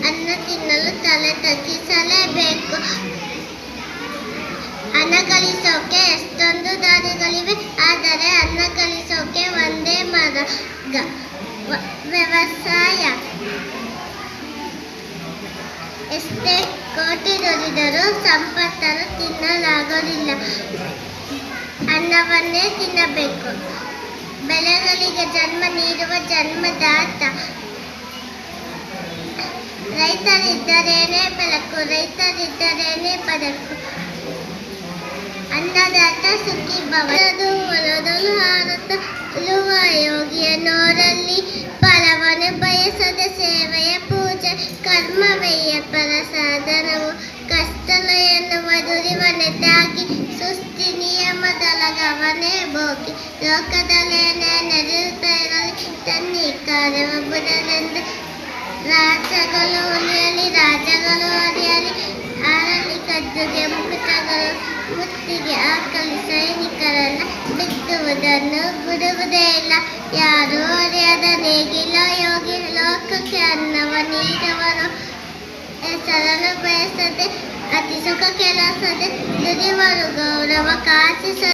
ಅನ್ನ ತಿನ್ನಲು ತಲೆ ತಗ್ಗಿಸಲೇಬೇಕು. ಹಣ ಗಳಿಸೋಕೆ ಎಷ್ಟೊಂದು ದಾರಿಗಳಿವೆ, ಆದರೆ ಅನ್ನ ಗಳಿಸೋಕೆ ಒಂದೇ ಮಾರ್ಗ, ವ್ಯವಸಾಯ. ಎಷ್ಟೇ ಕೋಟಿ ದುಡಿದರೂ ಸಂಪತ್ತನ್ನು ತಿನ್ನಲಾಗೋದಿಲ್ಲ, ಅನ್ನವನ್ನೇ ತಿನ್ನಬೇಕು. ಬೆಳೆಗಳಿಗೆ ಜನ್ಮ ನೀಡುವ ಜನ್ಮದಾತ. ರೈತರಿದ್ದರೇನೆ ಬೆಳಕು, ರೈತರಿದ್ದರೇನೆ ಬದುಕು. ಅನ್ನದಾತ ಸುಖಿ ಭವ. ಹೊಲದಲು ಹಾರುತ್ತ ಉಳುವ ಯೋಗಿಯ ನೋರಲ್ಲಿ, ಫಲವನ್ನು ಬಯಸದೆ ಸೇವೆಯ ಪೂಜೆ. ಕರ್ಮವೆಯ ಪರ ಸಾಧನವು, ಕಷ್ಟಲ ಎನ್ನುವ ದುರಿವನೆ ತ್ಯಾಗಿ. ಸೃಷ್ಟಿ ನಿಯಮದೊಳಗವನೇ ಭೋಗಿ, ಲೋಕದಲ್ಲೇನೇ ನಡೆಯುತ್ತಾ ಇರಲಿ ತನ್ನಿ ಕಾರ್ಯವ ಬುಧನೆಂದು. ರಾಜಗಳು ಉಳಿಯಲಿ, ರಾಜಗಳು ಅರಿಯಲಿ, ಆರಲಿ ಕದ್ದುಗೆ ಮುಕುಟಗಳು ಮುತ್ತಿಗೆ ಹಾಕಲಿ. ಸೈನಿಕರನ್ನ ಬಿತ್ತುವುದನ್ನು ಬಿಡುವುದೇ ಇಲ್ಲ, ಯಾರೂ ಅರಿಯದ ನೇಗಿಲ ಯೋಗಿ. ಲೋಕಕ್ಕೆ ಅನ್ನವ ನೀಡುವರು, ಹೆಸರನ್ನು ಬಯಸದೆ ಅತಿ ಸುಖ ಕೆಲಸದೆ ದುಡಿವರು. ಗೌರವ ಕಾಸಿಸ